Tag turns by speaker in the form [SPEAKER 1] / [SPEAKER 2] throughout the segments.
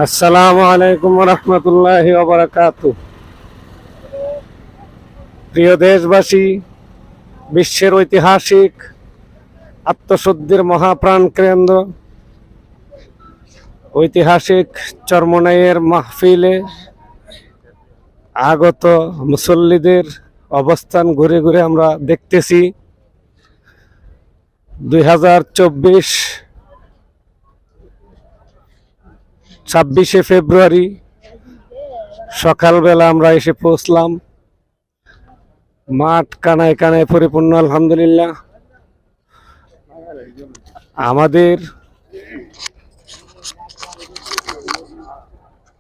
[SPEAKER 1] আসসালামু আলাইকুম রহমতুল্লাহি ওয়া বারাকাতুহু। প্রিয় দেশবাসী, বিশ্বের ঐতিহাসিক আত্মশুদ্ধির মহাপ্রাণ কেন্দ্র ঐতিহাসিক চরমোনাইয়ের মাহফিলে আগত মুসল্লিদের অবস্থান ঘুরে ঘুরে আমরা দেখতেছি। 2024 26শে ফেব্রুয়ারি সকালবেলা আমরা এসে পৌঁছলাম। মাঠ কানায় কানায় পরিপূর্ণ, আলহামদুলিল্লাহ। আমাদের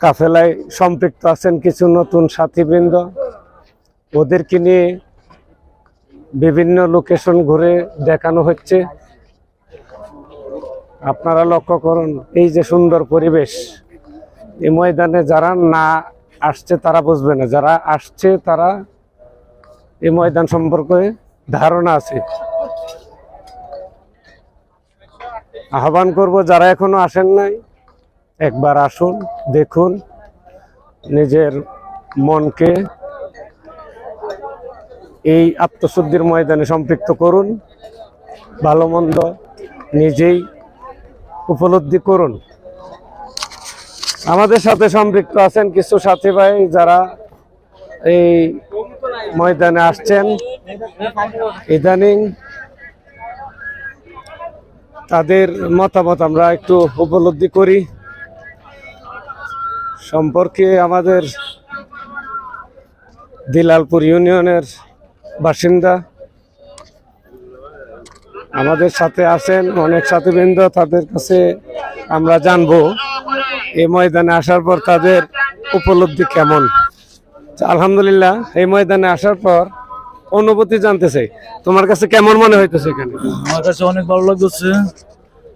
[SPEAKER 1] কাফেলায় সম্পৃক্ত আছেন কিছু নতুন সাথীবৃন্দ, ওদেরকে নিয়ে বিভিন্ন লোকেশন ঘুরে দেখানো হচ্ছে। আপনারা লক্ষ্য করুন, এই যে সুন্দর পরিবেশ, এই ময়দানে যারা না আসছে তারা বুঝবে না, যারা আসছে তারা এই ময়দান সম্পর্কে ধারণা আছে। আহ্বান করব, যারা এখনো আসেন নাই একবার আসুন, দেখুন, নিজের মনকে এই আত্মশুদ্ধির ময়দানে সম্পৃক্ত করুন, ভালো মন্দ নিজেই উপলব্ধি করুন। আমাদের সাথে সম্পৃক্ত আছেন কিছু সাথী ভাই যারা এই ময়দানে আসছেন ইদানিং, তাদের মতামত আমরা একটু উপলব্ধি করি। সম্পর্কে আমাদের দিলালপুর ইউনিয়নের বাসিন্দা আমাদের সাথে আছেন অনেক সাথীবৃন্দ, তাদের কাছে আমরা জানবো এই ময়দানে আসার পর তাদের উপলব্ধি কেমন। আলহামদুলিল্লাহ, এই ময়দানে আসার পর অনুভূতি জানতে চাই, তোমার কাছে কেমন মনে হইতেছে? এখানে
[SPEAKER 2] আমার কাছে অনেক ভালো লাগতেছে।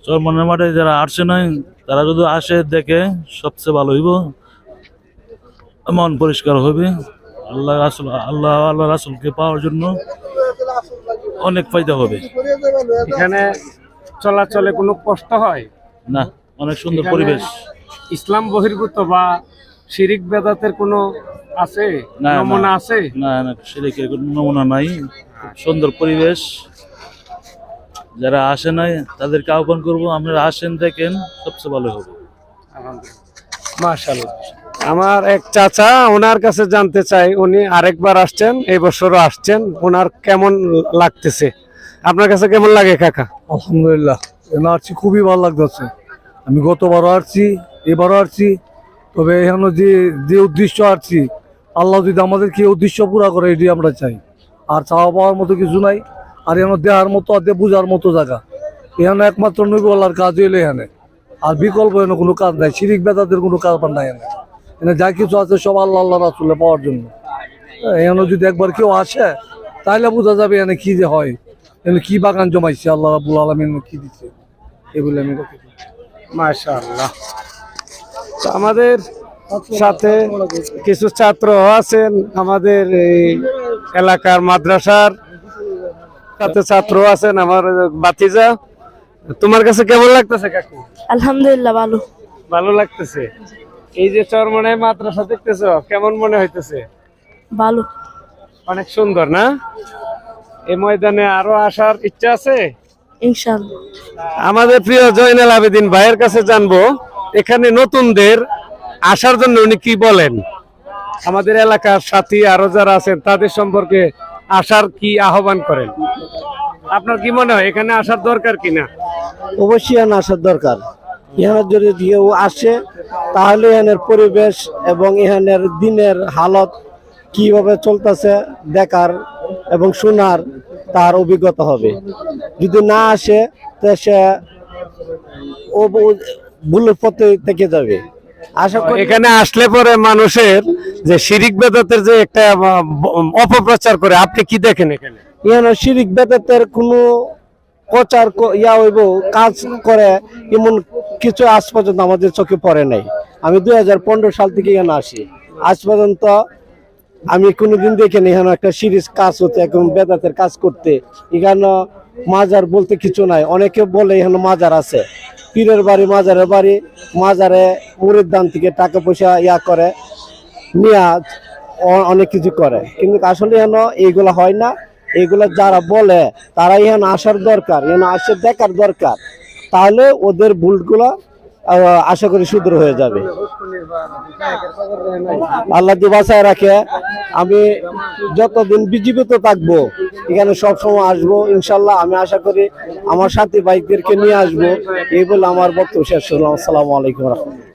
[SPEAKER 2] চরমনের মাঠে যারা আসছে নাই তারা যদি আসে দেখে সবচেয়ে ভালো হইব, মন পরিষ্কার হবে। আল্লাহ রাসূলকে পাওয়ার জন্য অনেক ফায়দা হবে।
[SPEAKER 1] এখানে চলাচলে কোনো কষ্ট হয়
[SPEAKER 2] না, অনেক সুন্দর পরিবেশ।
[SPEAKER 1] ইসলাম বহির্ভূত বা শিরিক বেদাতের কোনো আছে নমুনা আছে?
[SPEAKER 2] না না, শিরকের কোনো নমুনা নাই। সুন্দর পরিবেশ, যারা আসে নাই তাদেরকে আহ্বান করবো, আপনারা আসেন, দেখেন, সবচেয়ে ভালো হবে।
[SPEAKER 1] মাশাআল্লাহ। আমার এক চাচা, ওনার কাছে জানতে চাই, উনি আরেকবার আসছেন, এই বছরও আসছেন, ওনার কেমন লাগতেছে? আপনার কাছে কেমন লাগে কাকা?
[SPEAKER 3] আলহামদুলিল্লাহ, আসছি, খুবই ভালো লাগতেছে। আমি গতবারও আসছি, এবারও আসছি। তবে এখানে যে উদ্দেশ্য আসছি, আল্লাহ যদি আমাদেরকে এই উদ্দেশ্য পুরা করে, এটি আমরা চাই। আর চাওয়া পাওয়ার মতো কিছু নাই। আর এখানে দেহার মতো আর বোঝার মতো জায়গা। এখানে একমাত্র নবী আল্লাহর কাজ হইলে এখানে, আর বিকল্প এখানে কোনো কাজ নাই। শিরিক বেদাতের কোনো কারবার নাই এখানে। এখানে যা কিছু আছে সব আল্লাহ রাসূলে পাওয়ার জন্য। এখানে যদি একবার কেউ আসে তাহলে বোঝা যাবে এখানে কি যে হয়, এখানে কি বাগান জমাইছে আল্লাহ রাব্বুল আলামিন, কি দিচ্ছে এগুলো আমি দেখি।
[SPEAKER 1] মাশাআল্লাহ। তো আমাদের সাথে কিছু ছাত্র আছেন, আমাদের এই এলাকার মাদ্রাসার সাথে ছাত্র আছেন, আমার বাতিজা। তোমার কাছে কেমন লাগতেছে কাকু?
[SPEAKER 4] আলহামদুলিল্লাহ, ভালো
[SPEAKER 1] ভালো লাগতেছে। এই যে চরমোনাই মাদ্রাসা দেখতেছো, কেমন মনে হইতেছে?
[SPEAKER 4] ভালো,
[SPEAKER 1] অনেক সুন্দর না? এই ময়দানে আরো আসার ইচ্ছা আছে
[SPEAKER 4] ইনশাআল্লাহ।
[SPEAKER 1] আমাদের প্রিয় জয়নাল আবেদিন ভাইয়ের কাছে জানবো, এখানে নতুনদের আসার জন্য উনি কি বলেন, আমাদের এলাকার সাথী আরো যারা আছেন তাদের সম্পর্কে আসার কি আহ্বান করেন? আপনার কি মনে হয় এখানে আসার দরকার কিনা?
[SPEAKER 5] অবশ্যই এখানে আসার দরকার। এখানে যদি কেউ আসে তাহলে এখানের পরিবেশ এবং এখানের দিনের হালত কিভাবে চলতেছে দেখার এবং শোনার তার অভিজ্ঞতা হবে। যদি না আসে তো সে ভুলের পথে থেকে যাবে। আশা করি
[SPEAKER 1] এখানে আসলে পরে মানুষের যে শিরিক বেদাতের যে একটা অপপ্রচার করে, আপনি কি দেখেন এখানে?
[SPEAKER 5] এখানে শিরিক বেদাতের কোনো প্রচার হইব কাজ করে এমন কিছু আজ পর্যন্ত আমাদের চোখে পড়ে নাই। আমি 2015 সাল থেকে এখানে আসি, আজ পর্যন্ত আমি কোনোদিন দেখিনি এখানে একটা সিরিজ কাজ হতে, এখন বেদাতের কাজ করতে। এখানে মাজার বলতে কিছু নাই। অনেকে বলে এখানে মাজার আছে, পীরের বাড়ি, মাজারের বাড়ি, মাজারে মুরিদ দান থেকে টাকা পয়সা করে নিয়ে অনেক কিছু করে, কিন্তু আসলে এখানে এইগুলা হয় না। এইগুলা যারা বলে তারা এখানে আসার দরকার, এখানে আসে দেখার দরকার, তাহলে ওদের ভুলগুলা আশা করি শুধু হয়ে যাবে। আল্লাহ দিয়ে বাঁচায় রাখে। আমি যতদিন জীবিত থাকবো এখানে সবসময় আসবো ইনশাল্লাহ। আমি আশা করি আমার সাথী ভাইদেরকে নিয়ে আসবো। এই বলে আমার বক্তব্য শেষ করলাম। আসসালামু আলাইকুম।